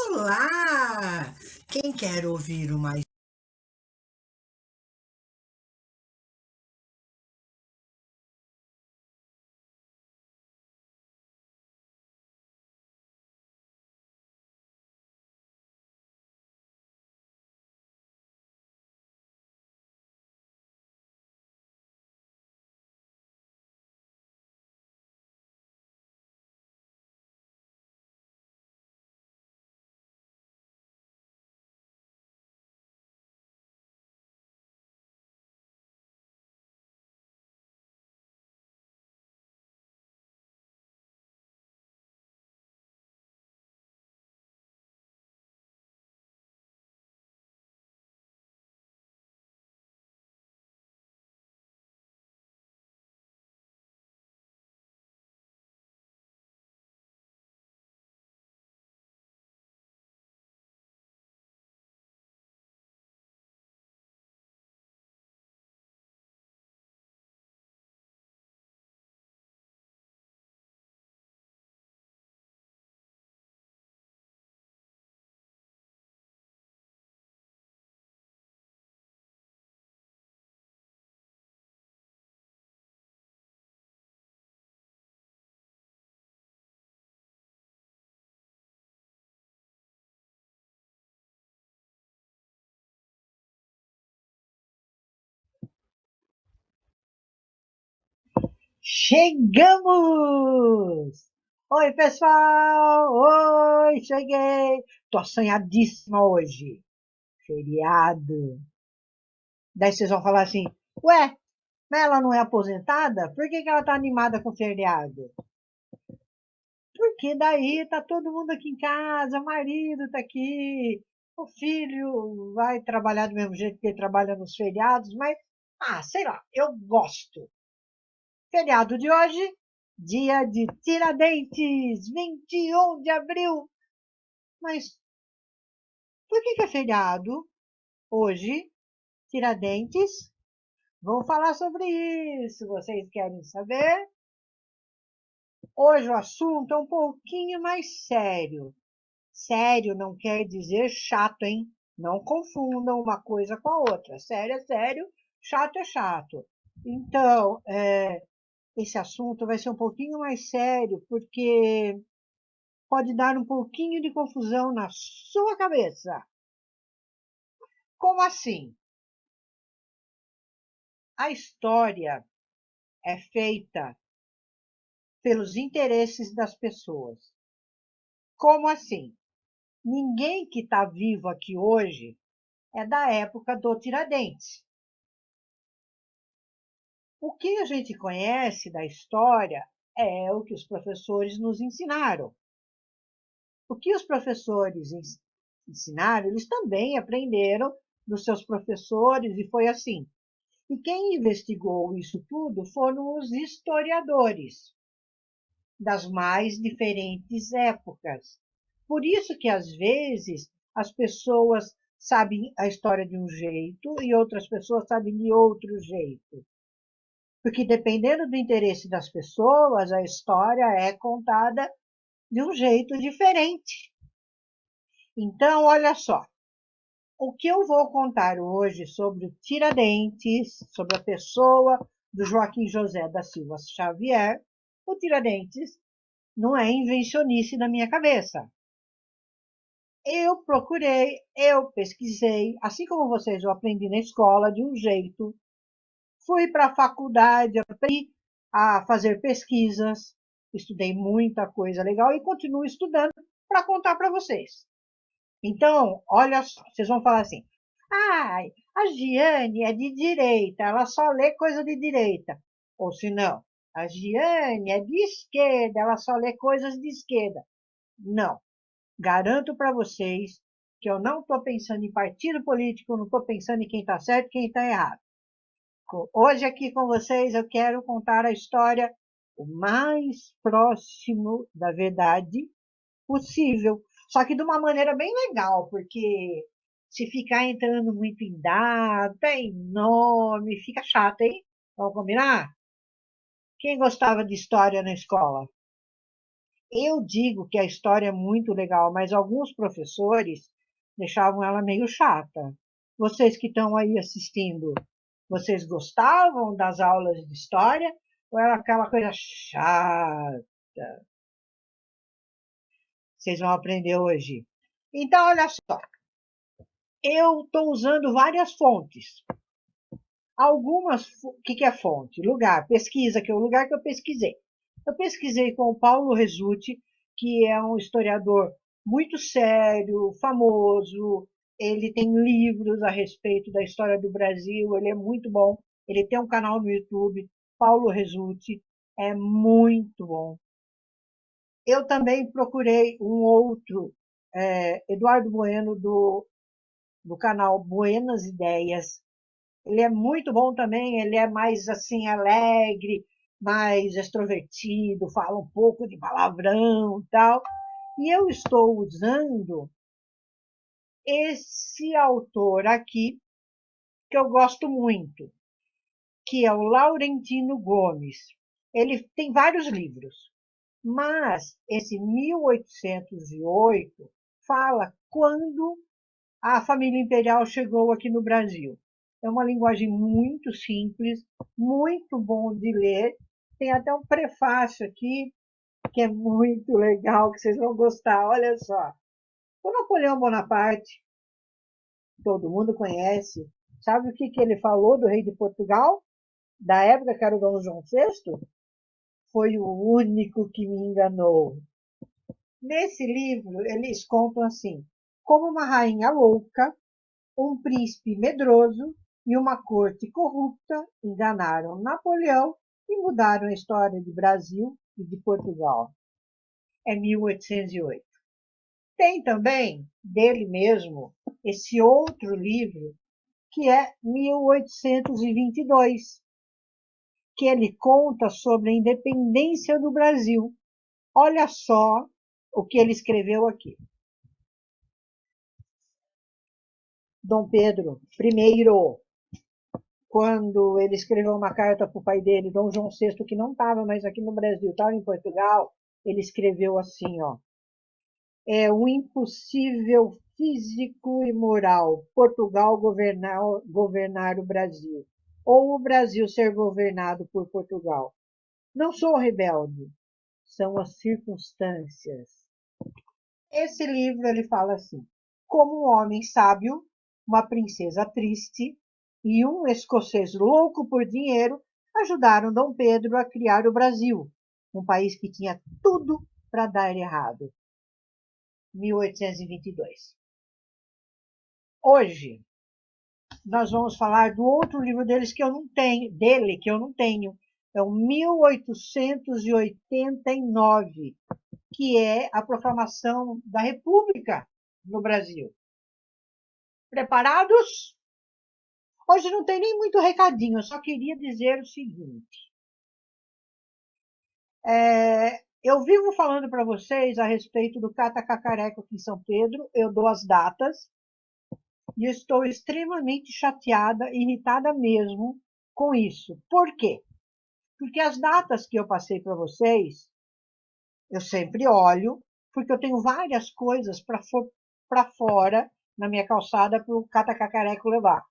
Olá! Quem quer ouvir uma Chegamos! Oi, pessoal! Oi, cheguei! Tô assanhadíssima hoje. Feriado. Daí vocês vão falar assim, ué, mas ela não é aposentada? Por que ela tá animada com feriado? Porque daí tá todo mundo aqui em casa, o marido tá aqui, o filho vai trabalhar do mesmo jeito que ele trabalha nos feriados, mas, sei lá, eu gosto. Feriado de hoje, dia de Tiradentes, 21 de abril. Mas por que é feriado hoje, Tiradentes? Vamos falar sobre isso. Vocês querem saber? Hoje o assunto é um pouquinho mais sério. Sério não quer dizer chato, hein? Não confundam uma coisa com a outra. Sério é sério, chato é chato. Então, esse assunto vai ser um pouquinho mais sério, porque pode dar um pouquinho de confusão na sua cabeça. Como assim? A história é feita pelos interesses das pessoas. Como assim? Ninguém que está vivo aqui hoje é da época do Tiradentes. O que a gente conhece da história é o que os professores nos ensinaram. O que os professores ensinaram, eles também aprenderam dos seus professores e foi assim. E quem investigou isso tudo foram os historiadores das mais diferentes épocas. Por isso que, às vezes, as pessoas sabem a história de um jeito e outras pessoas sabem de outro jeito. Porque, dependendo do interesse das pessoas, a história é contada de um jeito diferente. Então, olha só, o que eu vou contar hoje sobre o Tiradentes, sobre a pessoa do Joaquim José da Silva Xavier, o Tiradentes não é invencionice da minha cabeça. Eu procurei, eu pesquisei, assim como vocês, eu aprendi na escola de um jeito, fui para a faculdade, aprendi a fazer pesquisas, estudei muita coisa legal e continuo estudando para contar para vocês. Então, olha só, vocês vão falar assim, a Giane é de direita, ela só lê coisa de direita. Ou se não, a Giane é de esquerda, ela só lê coisas de esquerda. Não, garanto para vocês que eu não estou pensando em partido político, não estou pensando em quem está certo e quem está errado. Hoje aqui com vocês eu quero contar a história o mais próximo da verdade possível. Só que de uma maneira bem legal, porque se ficar entrando muito em data, em nome, fica chato, hein? Vamos combinar? Quem gostava de história na escola? Eu digo que a história é muito legal, mas alguns professores deixavam ela meio chata. Vocês que estão aí assistindo, vocês gostavam das aulas de história ou era aquela coisa chata? Vocês vão aprender hoje. Então, olha só, eu estou usando várias fontes. Algumas, o que é fonte? Lugar, pesquisa, que é o lugar que eu pesquisei. Eu pesquisei com o Paulo Resulti, que é um historiador muito sério, famoso. Ele tem livros a respeito da história do Brasil, ele é muito bom. Ele tem um canal no YouTube, Paulo Resulti, é muito bom. Eu também procurei um outro, Eduardo Bueno, do canal Buenas Ideias. Ele é muito bom também, ele é mais assim alegre, mais extrovertido, fala um pouco de palavrão e tal. E eu estou usando esse autor aqui, que eu gosto muito, que é o Laurentino Gomes. Ele tem vários livros, mas esse 1808 fala quando a família imperial chegou aqui no Brasil. É uma linguagem muito simples, muito bom de ler. Tem até um prefácio aqui que é muito legal, que vocês vão gostar. Olha só. O Napoleão Bonaparte, todo mundo conhece. Sabe o que ele falou do rei de Portugal? Da época que era o Dom João VI? Foi o único que me enganou. Nesse livro, eles contam assim: como uma rainha louca, um príncipe medroso e uma corte corrupta enganaram Napoleão e mudaram a história de Brasil e de Portugal. É 1808. Tem também, dele mesmo, esse outro livro, que é 1822, que ele conta sobre a independência do Brasil. Olha só o que ele escreveu aqui. Dom Pedro I, quando ele escreveu uma carta para o pai dele, Dom João VI, que não estava mais aqui no Brasil, estava em Portugal, ele escreveu assim, ó: é um impossível físico e moral Portugal governar o Brasil, ou o Brasil ser governado por Portugal. Não sou rebelde, são as circunstâncias. Esse livro ele fala assim: como um homem sábio, uma princesa triste e um escocês louco por dinheiro ajudaram Dom Pedro a criar o Brasil, um país que tinha tudo para dar errado. 1822. Hoje nós vamos falar do outro livro deles que eu não tenho, dele que eu não tenho. É o 1889, que é a proclamação da República no Brasil. Preparados? Hoje não tem nem muito recadinho, eu só queria dizer o seguinte. Eu vivo falando para vocês a respeito do Catacacareco aqui em São Pedro, eu dou as datas, e estou extremamente chateada, irritada mesmo com isso. Por quê? Porque as datas que eu passei para vocês, eu sempre olho, porque eu tenho várias coisas para fora na minha calçada para o Catacacareco levar.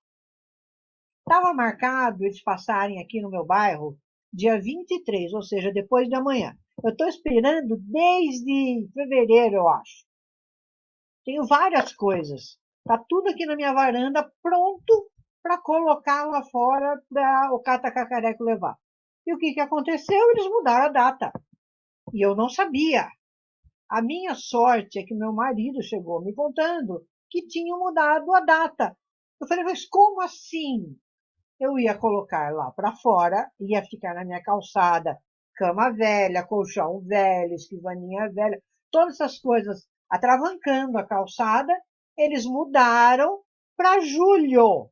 Estava marcado eles passarem aqui no meu bairro dia 23, ou seja, depois de amanhã. Eu estou esperando desde fevereiro, eu acho. Tenho várias coisas. Está tudo aqui na minha varanda pronto para colocar lá fora para o Catacacareco levar. E o que aconteceu? Eles mudaram a data. E eu não sabia. A minha sorte é que meu marido chegou me contando que tinham mudado a data. Eu falei, mas como assim? Eu ia colocar lá para fora, ia ficar na minha calçada, cama velha, colchão velho, escrivaninha velha, todas essas coisas atravancando a calçada, eles mudaram para julho.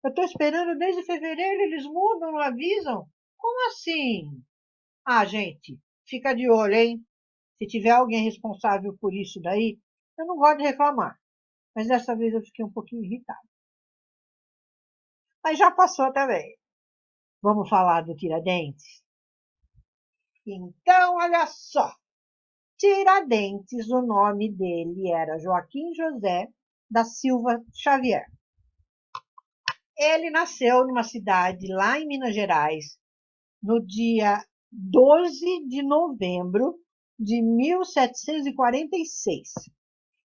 Eu estou esperando desde fevereiro, eles mudam, não avisam? Como assim? Ah, gente, fica de olho, hein? Se tiver alguém responsável por isso daí, eu não gosto de reclamar. Mas dessa vez eu fiquei um pouquinho irritada. Mas já passou também. Vamos falar do Tiradentes? Então, olha só. Tiradentes, o nome dele era Joaquim José da Silva Xavier. Ele nasceu numa cidade lá em Minas Gerais, no dia 12 de novembro de 1746.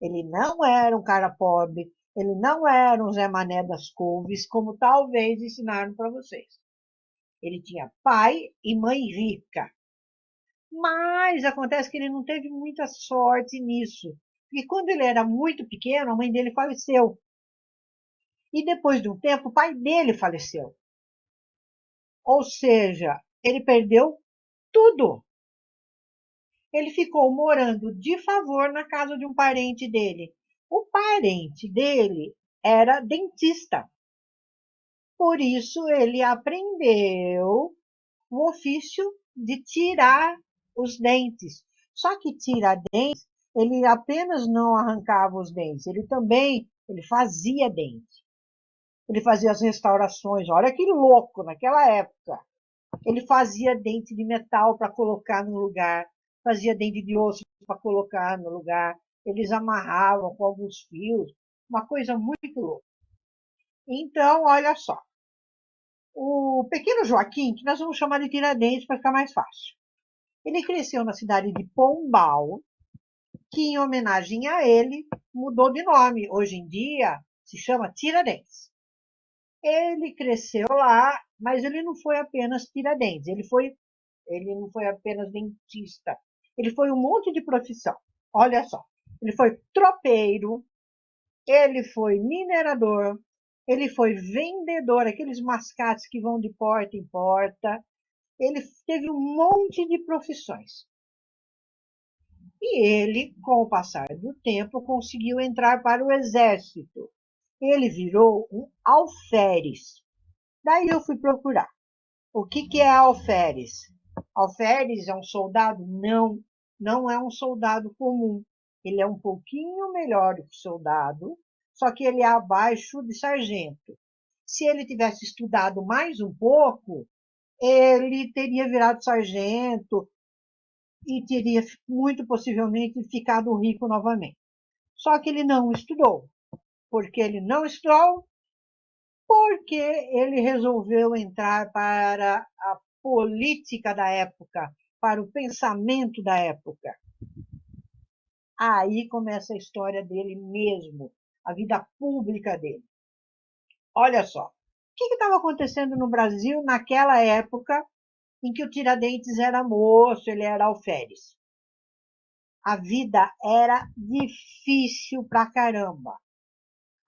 Ele não era um cara pobre, ele não era um Zé Mané das couves, como talvez ensinaram para vocês. Ele tinha pai e mãe rica. Mas acontece que ele não teve muita sorte nisso. Porque quando ele era muito pequeno, a mãe dele faleceu. E depois de um tempo, o pai dele faleceu. Ou seja, ele perdeu tudo. Ele ficou morando de favor na casa de um parente dele. O parente dele era dentista. Por isso, ele aprendeu o ofício de tirar os dentes. Só que tirar dentes, ele apenas não arrancava os dentes, ele fazia dente. Ele fazia as restaurações. Olha que louco naquela época. Ele fazia dente de metal para colocar no lugar, fazia dente de osso para colocar no lugar. Eles amarravam com alguns fios, uma coisa muito louca. Então, olha só. O pequeno Joaquim, que nós vamos chamar de Tiradentes para ficar mais fácil. Ele cresceu na cidade de Pombal, que em homenagem a ele mudou de nome. Hoje em dia se chama Tiradentes. Ele cresceu lá, mas ele não foi apenas Tiradentes, ele não foi apenas dentista. Ele foi um monte de profissão. Olha só, ele foi tropeiro, ele foi minerador, ele foi vendedor, aqueles mascates que vão de porta em porta. Ele teve um monte de profissões. E ele, com o passar do tempo, conseguiu entrar para o exército. Ele virou um alferes. Daí eu fui procurar. O que é alferes? Alferes é um soldado? Não, não é um soldado comum. Ele é um pouquinho melhor que o soldado, só que ele é abaixo de sargento. Se ele tivesse estudado mais um pouco, ele teria virado sargento e teria muito possivelmente ficado rico novamente. Só que ele não estudou. Porque ele não estudou, porque ele resolveu entrar para a política da época, para o pensamento da época. Aí começa a história dele mesmo, a vida pública dele. Olha só, o que estava acontecendo no Brasil naquela época em que o Tiradentes era moço, ele era alferes? A vida era difícil pra caramba.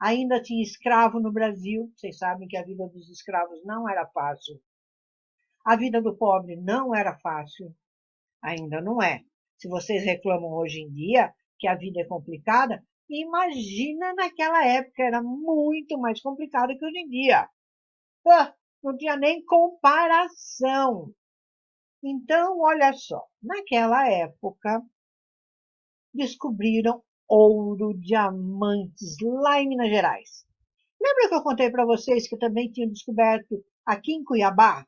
Ainda tinha escravo no Brasil, vocês sabem que a vida dos escravos não era fácil. A vida do pobre não era fácil, ainda não é. Se vocês reclamam hoje em dia que a vida é complicada, imagina naquela época, era muito mais complicada que hoje em dia. Não tinha nem comparação. Então, olha só, naquela época, descobriram ouro, diamantes lá em Minas Gerais. Lembra que eu contei para vocês que eu também tinha descoberto aqui em Cuiabá?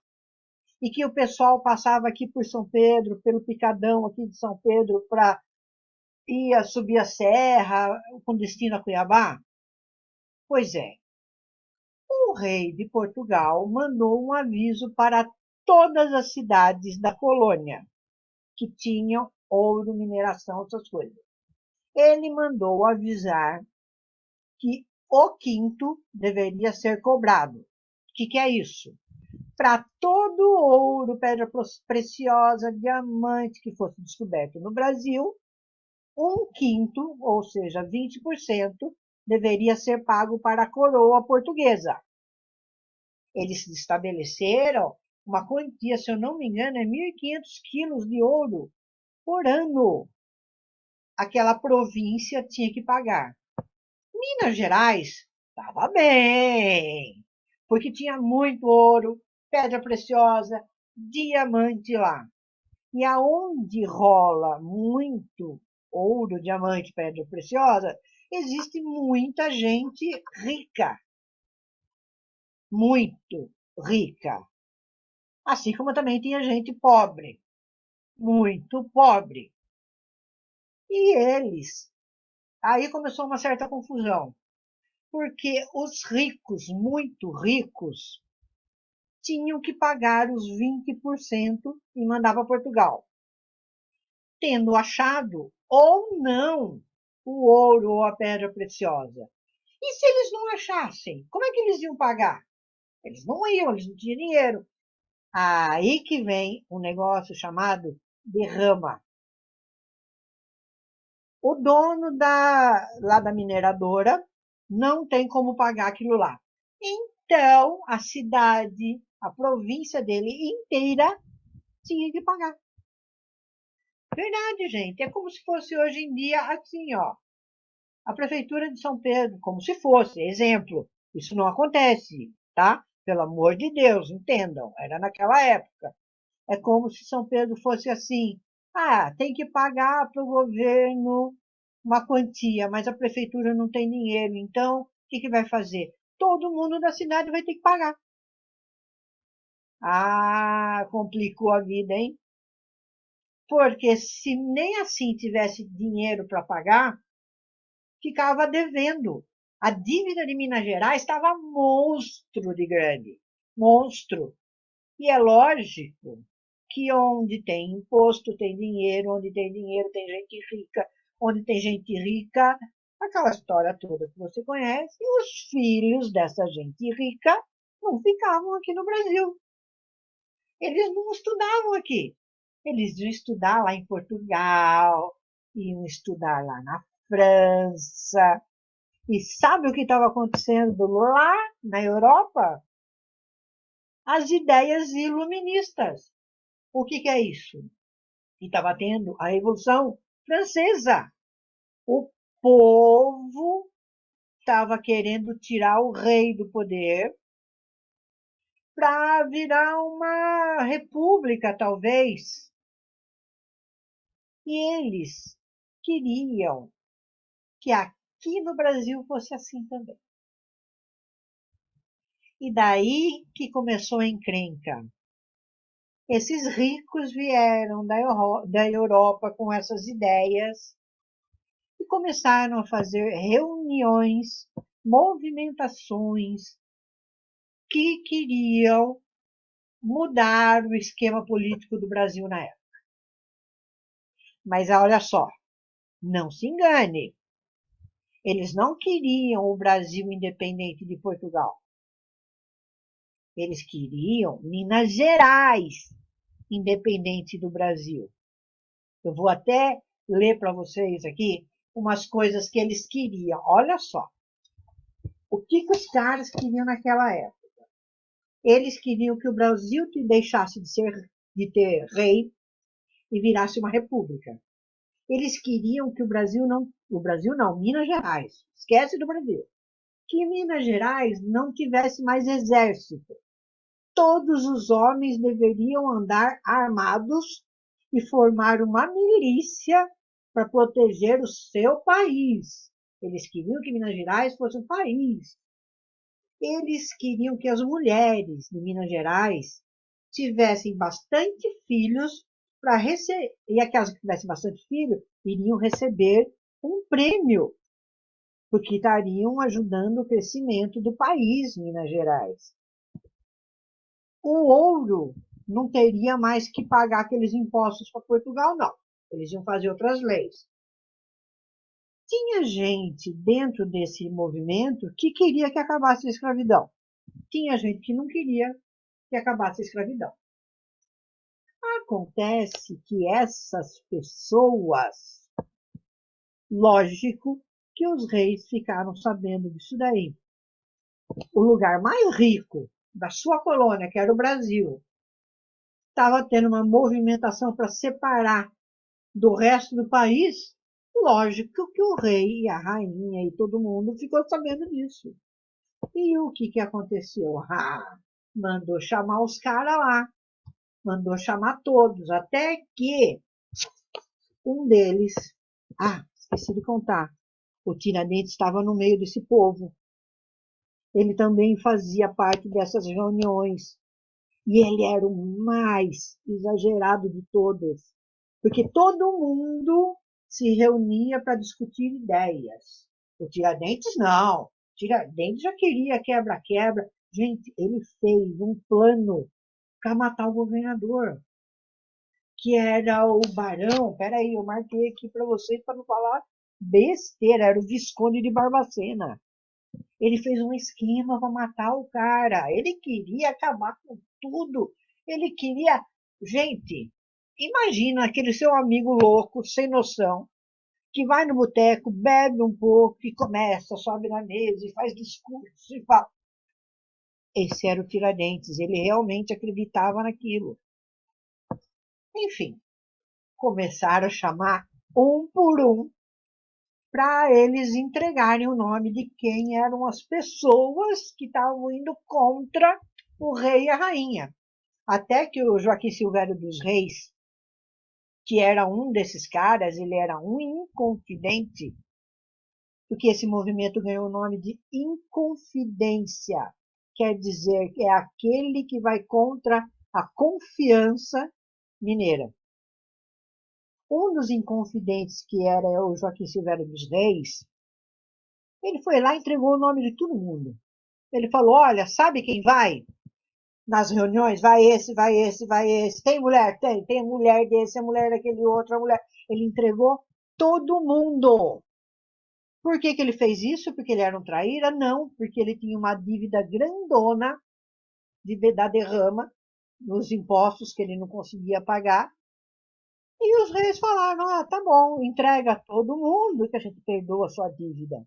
E que o pessoal passava aqui por São Pedro, pelo Picadão aqui de São Pedro, para ir subir a serra com destino a Cuiabá? Pois é, o rei de Portugal mandou um aviso para todas as cidades da colônia que tinham ouro, mineração, essas coisas. Ele mandou avisar que o quinto deveria ser cobrado. O que é isso? Para todo ouro, pedra preciosa, diamante que fosse descoberto no Brasil, um quinto, ou seja, 20%, deveria ser pago para a coroa portuguesa. Eles estabeleceram uma quantia, se eu não me engano, é 1.500 quilos de ouro por ano. Aquela província tinha que pagar. Minas Gerais estava bem, porque tinha muito ouro, pedra preciosa, diamante lá. E aonde rola muito ouro, diamante, pedra preciosa, existe muita gente rica, muito rica. Assim como também tinha gente pobre, muito pobre. E eles, aí começou uma certa confusão, porque os ricos, muito ricos, tinham que pagar os 20% e mandar para Portugal, tendo achado ou não o ouro ou a pedra preciosa. E se eles não achassem, como é que eles iam pagar? Eles não iam, eles não tinham dinheiro. Aí que vem um negócio chamado derrama. O dono lá da mineradora não tem como pagar aquilo lá. Então, a cidade, a província dele inteira tinha que pagar. Verdade, gente. É como se fosse hoje em dia assim, ó. A prefeitura de São Pedro, como se fosse, exemplo. Isso não acontece, tá? Pelo amor de Deus, entendam. Era naquela época. É como se São Pedro fosse assim. Ah, tem que pagar para o governo uma quantia, mas a prefeitura não tem dinheiro. Então, o que vai fazer? Todo mundo da cidade vai ter que pagar. Ah, complicou a vida, hein? Porque se nem assim tivesse dinheiro para pagar, ficava devendo. A dívida de Minas Gerais estava monstro de grande. Monstro. E é lógico que onde tem imposto tem dinheiro, onde tem dinheiro tem gente rica, onde tem gente rica, aquela história toda que você conhece, e os filhos dessa gente rica não ficavam aqui no Brasil. Eles não estudavam aqui. Eles iam estudar lá em Portugal, iam estudar lá na França. E sabe o que estava acontecendo lá na Europa? As ideias iluministas. O que é isso? E estava tendo a Revolução Francesa. O povo estava querendo tirar o rei do poder para virar uma república, talvez. E eles queriam que aqui no Brasil fosse assim também. E daí que começou a encrenca. Esses ricos vieram da Europa com essas ideias e começaram a fazer reuniões, movimentações que queriam mudar o esquema político do Brasil na época. Mas olha só, não se engane, eles não queriam o Brasil independente de Portugal. Eles queriam Minas Gerais independente do Brasil. Eu vou até ler para vocês aqui umas coisas que eles queriam. Olha só. O que os caras queriam naquela época? Eles queriam que o Brasil deixasse de ter rei e virasse uma república. Eles queriam que o Brasil não, Minas Gerais, esquece do Brasil, que Minas Gerais não tivesse mais exército. Todos os homens deveriam andar armados e formar uma milícia para proteger o seu país. Eles queriam que Minas Gerais fosse um país. Eles queriam que as mulheres de Minas Gerais tivessem bastante filhos para receber, e aquelas que tivessem bastante filhos iriam receber um prêmio, porque estariam ajudando o crescimento do país, Minas Gerais. O ouro não teria mais que pagar aqueles impostos para Portugal, não. Eles iam fazer outras leis. Tinha gente dentro desse movimento que queria que acabasse a escravidão. Tinha gente que não queria que acabasse a escravidão. Acontece que essas pessoas, lógico que os reis ficaram sabendo disso daí. O lugar mais rico da sua colônia, que era o Brasil, estava tendo uma movimentação para separar do resto do país. Lógico que o rei e a rainha e todo mundo ficou sabendo disso. E o que aconteceu? Mandou chamar os caras lá, mandou chamar todos, até que um deles, esqueci de contar, o Tiradentes estava no meio desse povo. Ele também fazia parte dessas reuniões. E ele era o mais exagerado de todos. Porque todo mundo se reunia para discutir ideias. O Tiradentes não. O Tiradentes já queria quebra-quebra. Gente, ele fez um plano para matar o governador, que era o Barão. Peraí, eu marquei aqui para vocês para não falar besteira. Era o Visconde de Barbacena. Ele fez um esquema para matar o cara. Ele queria acabar com tudo. Ele queria. Gente, imagina aquele seu amigo louco, sem noção, que vai no boteco, bebe um pouco e começa, sobe na mesa e faz discurso e fala. Esse era o Tiradentes, ele realmente acreditava naquilo. Enfim, começaram a chamar um por um para eles entregarem o nome de quem eram as pessoas que estavam indo contra o rei e a rainha. Até que o Joaquim Silvério dos Reis, que era um desses caras, ele era um inconfidente, porque esse movimento ganhou o nome de Inconfidência, quer dizer que é aquele que vai contra a confiança mineira. Um dos inconfidentes, que era o Joaquim Silvério dos Reis, ele foi lá e entregou o nome de todo mundo. Ele falou, olha, sabe quem vai nas reuniões? Vai esse, vai esse, vai esse. Tem mulher? Tem mulher desse, a mulher daquele outro, a mulher. Ele entregou todo mundo. Por que ele fez isso? Porque ele era um traíra? Não, porque ele tinha uma dívida grandona da derrama nos impostos que ele não conseguia pagar. E os reis falaram, tá bom, entrega a todo mundo que a gente perdoa a sua dívida.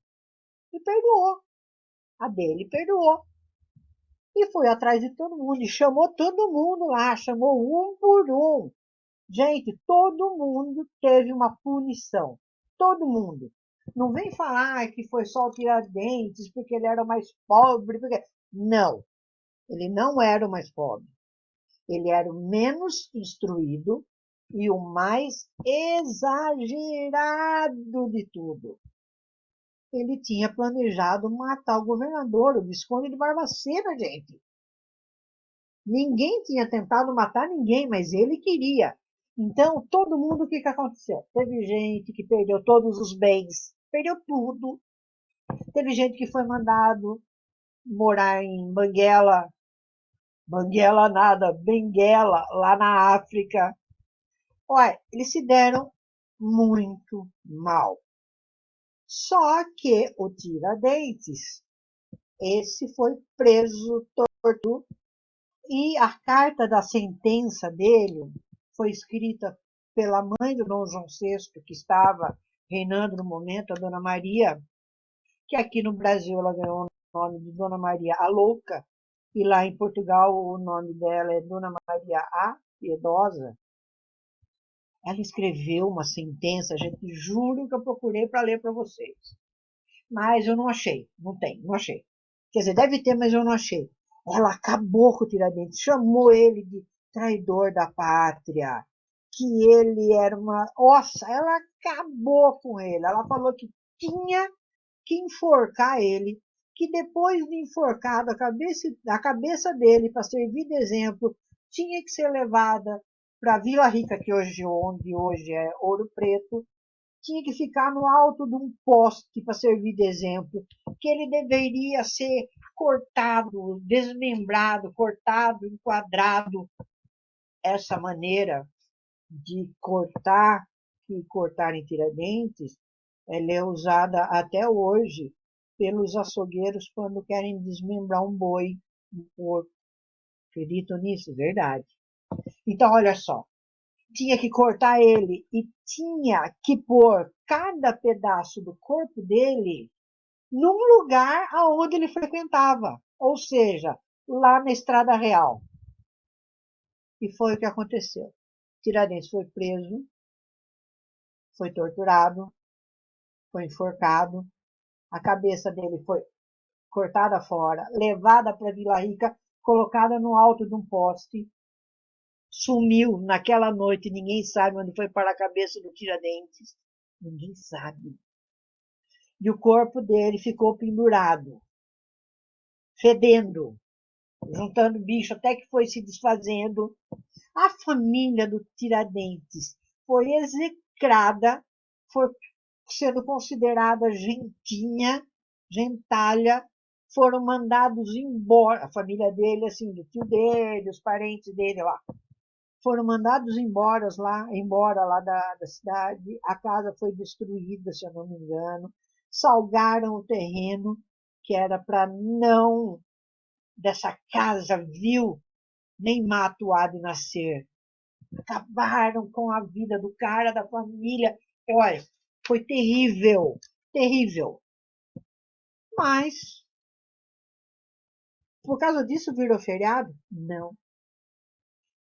E perdoou. A dele perdoou. E foi atrás de todo mundo, e chamou todo mundo lá, chamou um por um. Gente, todo mundo teve uma punição. Todo mundo. Não vem falar que foi só o Tiradentes, porque ele era o mais pobre. Porque... Não, ele não era o mais pobre. Ele era o menos instruído e o mais exagerado de tudo. Ele tinha planejado matar o governador, o Visconde de Barbacena, gente. Ninguém tinha tentado matar ninguém, mas ele queria. Então, todo mundo, o que aconteceu? Teve gente que perdeu todos os bens, perdeu tudo. Teve gente que foi mandado morar em Banguela, Banguela nada, Benguela, lá na África. Olha, eles se deram muito mal. Só que o Tiradentes, esse foi preso, torto, e a carta da sentença dele foi escrita pela mãe do Dom João VI, que estava reinando no momento, a Dona Maria, que aqui no Brasil ela ganhou o nome de Dona Maria a Louca, e lá em Portugal o nome dela é Dona Maria a Piedosa. Ela escreveu uma sentença, gente, juro que eu procurei para ler para vocês. Mas eu não achei, não achei. Quer dizer, deve ter, mas eu não achei. Ela acabou com o Tiradentes, chamou ele de traidor da pátria, que ele era uma... Nossa, ela acabou com ele. Ela falou que tinha que enforcar ele, que depois de enforcado, a cabeça dele, para servir de exemplo, tinha que ser levada para Vila Rica, que onde hoje é Ouro Preto, tinha que ficar no alto de um poste para servir de exemplo, que ele deveria ser cortado, desmembrado, cortado, enquadrado. Essa maneira de cortar e cortar em Tiradentes, ela é usada até hoje pelos açougueiros quando querem desmembrar um boi, um porco. Acreditam nisso? Verdade. Então, olha só, tinha que cortar ele e tinha que pôr cada pedaço do corpo dele num lugar aonde ele frequentava, ou seja, lá na Estrada Real. E foi o que aconteceu. Tiradentes foi preso, foi torturado, foi enforcado, a cabeça dele foi cortada fora, levada para Vila Rica, colocada no alto de um poste, sumiu naquela noite, ninguém sabe onde foi para a cabeça do Tiradentes, ninguém sabe. E o corpo dele ficou pendurado, fedendo, juntando bicho até que foi se desfazendo. A família do Tiradentes foi execrada, foi sendo considerada gentinha, gentalha, foram mandados embora, a família dele, assim, do tio dele, os parentes dele lá, foram mandados embora lá da cidade, a casa foi destruída, se eu não me engano, salgaram o terreno, que era para não, dessa casa vil, nem mato há de nascer. Acabaram com a vida do cara, da família. Olha, foi terrível, terrível. Mas, por causa disso, virou feriado? Não.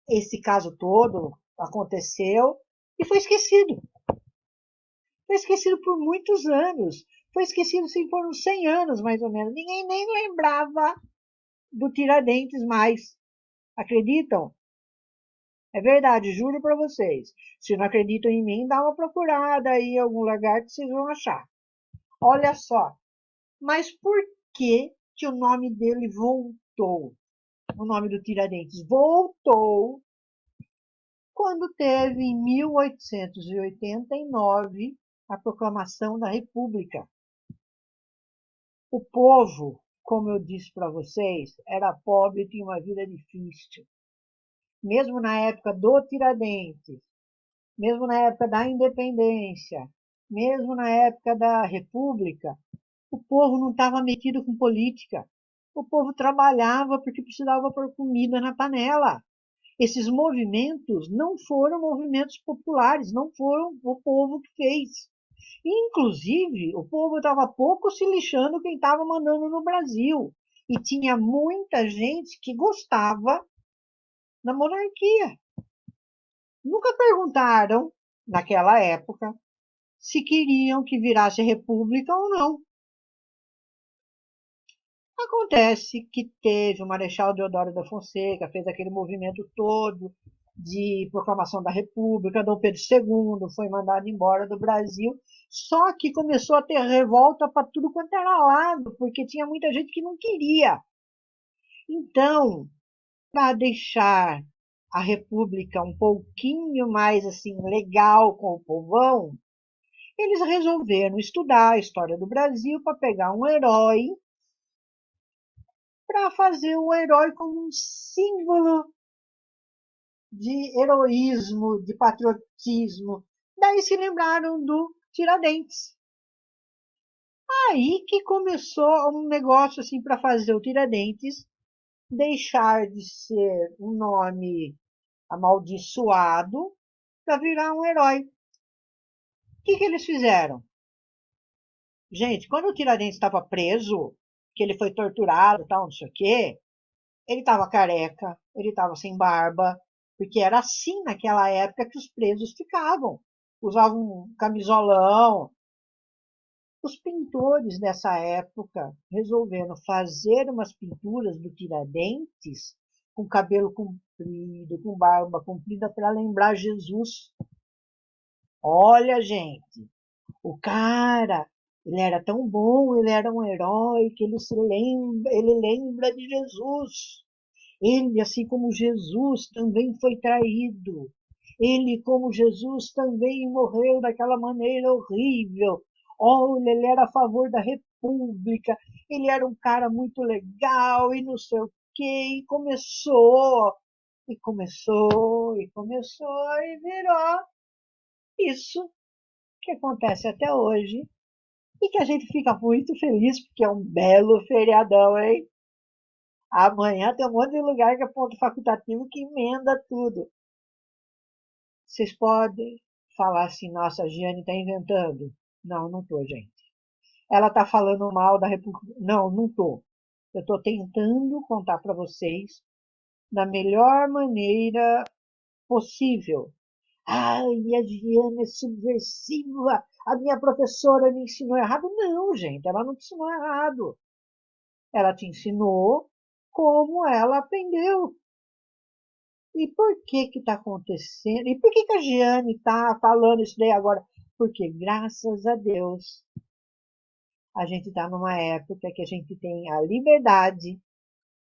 Esse caso todo aconteceu e foi esquecido. Foi esquecido por muitos anos. Foi esquecido, sim, por uns 100 anos, mais ou menos. Ninguém nem lembrava do Tiradentes mais. Acreditam? É verdade, juro para vocês. Se não acreditam em mim, dá uma procurada aí em algum lugar que vocês vão achar. Olha só. Mas por que que o nome dele voltou? O nome do Tiradentes voltou quando teve, em 1889, a proclamação da República. O povo, como eu disse para vocês, era pobre e tinha uma vida difícil. Mesmo na época do Tiradentes, mesmo na época da independência, mesmo na época da República, o povo não estava metido com política. O povo trabalhava porque precisava pôr comida na panela. Esses movimentos não foram movimentos populares, não foram o povo que fez. Inclusive, o povo estava pouco se lixando quem estava mandando no Brasil. E tinha muita gente que gostava da monarquia. Nunca perguntaram, naquela época, se queriam que virasse república ou não. Acontece que teve o Marechal Deodoro da Fonseca, fez aquele movimento todo de proclamação da República, Dom Pedro II foi mandado embora do Brasil, só que começou a ter revolta para tudo quanto era lado, porque tinha muita gente que não queria. Então, para deixar a República um pouquinho mais assim legal com o povão, eles resolveram estudar a história do Brasil para pegar um herói, para fazer o herói como um símbolo de heroísmo, de patriotismo. Daí se lembraram do Tiradentes. Aí que começou um negócio assim para fazer o Tiradentes deixar de ser um nome amaldiçoado para virar um herói. O que eles fizeram? Gente, quando o Tiradentes estava preso, que ele foi torturado, tal, não sei o quê, ele estava careca, ele estava sem barba, porque era assim naquela época que os presos ficavam. Usavam um camisolão. Os pintores dessa época resolveram fazer umas pinturas do Tiradentes com cabelo comprido, com barba comprida, para lembrar Jesus. Olha, gente, o cara, ele era tão bom, ele era um herói que ele lembra de Jesus. Ele, assim como Jesus, também foi traído. Ele, como Jesus, também morreu daquela maneira horrível. Olha, ele era a favor da República, ele era um cara muito legal e não sei o quê. E começou, e começou, e começou, e virou isso que acontece até hoje. E que a gente fica muito feliz, porque é um belo feriadão, hein? Amanhã tem um monte de lugar que é ponto facultativo que emenda tudo. Vocês podem falar assim, nossa, a Giane está inventando. Não, não estou, gente. Ela está falando mal da República. Não, não estou. Eu estou tentando contar para vocês da melhor maneira possível. Ai, a Giane é subversiva. A minha professora me ensinou errado. Não, gente, ela não te ensinou errado. Ela te ensinou como ela aprendeu. E por que que está acontecendo? E por que que a Giane está falando isso daí agora? Porque, graças a Deus, a gente está numa época que a gente tem a liberdade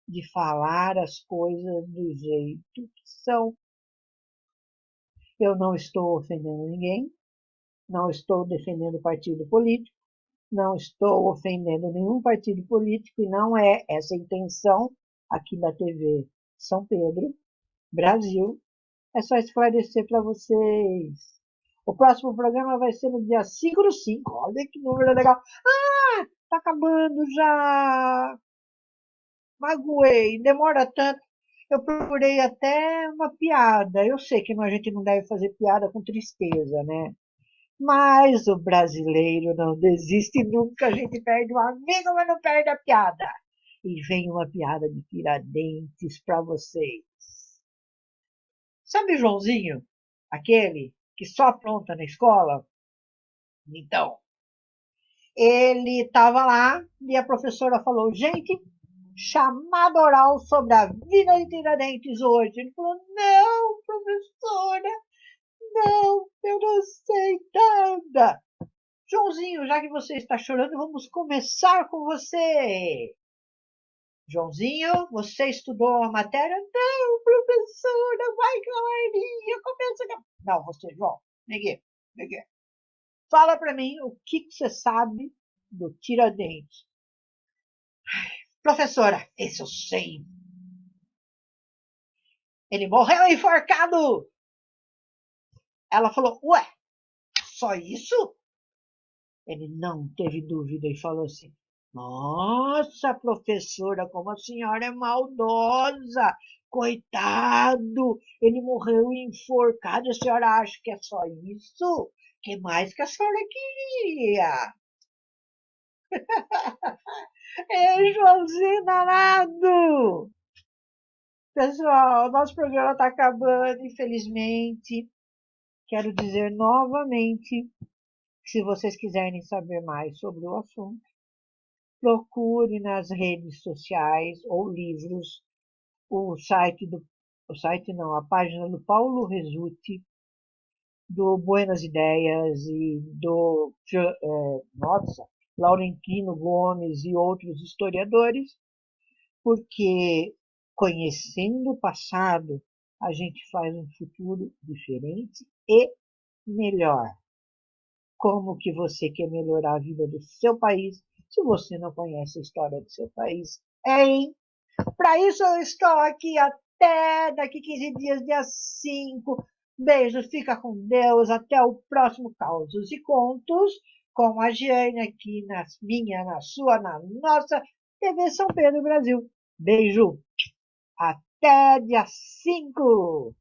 de falar as coisas do jeito que são. Eu não estou ofendendo ninguém, Não estou defendendo partido político, não estou ofendendo nenhum partido político e não é essa a intenção aqui da TV São Pedro, Brasil. É só esclarecer para vocês. O próximo programa vai ser no dia 5/5. Olha que número legal. Ah, tá acabando já. Magoei, demora tanto. Eu procurei até uma piada. Eu sei que a gente não deve fazer piada com tristeza, né? Mas o brasileiro não desiste nunca. A gente perde um amigo, mas não perde a piada. E vem uma piada de Tiradentes para vocês. Sabe o Joãozinho? Aquele que só apronta na escola? Então, ele estava lá e a professora falou: gente, chamada oral sobre a vida de Tiradentes hoje. Ele falou: não, professora, não, eu não sei nada. Joãozinho, já que você está chorando, vamos começar com você. Joãozinho, você estudou a matéria? Não, professora, vai, galerinha, começa. Não, você, João, neguei, neguei. Fala para mim o que você sabe do Tiradentes. Professora, esse eu sei. Ele morreu enforcado. Ela falou, ué, só isso? Ele não teve dúvida e falou assim, nossa, professora, como a senhora é maldosa. Coitado, ele morreu enforcado. A senhora acha que é só isso? Que mais que a senhora queria? É, Joãozinho danado! Pessoal, nosso programa está acabando, infelizmente. Quero dizer novamente que se vocês quiserem saber mais sobre o assunto, procure nas redes sociais ou livros o site não, a página do Paulo Resutti, do Buenas Ideias e do Laurentino Gomes e outros historiadores, porque conhecendo o passado, a gente faz um futuro diferente e melhor. Como que você quer melhorar a vida do seu país se você não conhece a história do seu país? Hein? Para isso eu estou aqui até daqui 15 dias, dia 5. Beijo, fica com Deus. Até o próximo Causos e Contos com a Giane aqui na minha, na sua, na nossa TV São Pedro Brasil. Beijo. Até dia 5.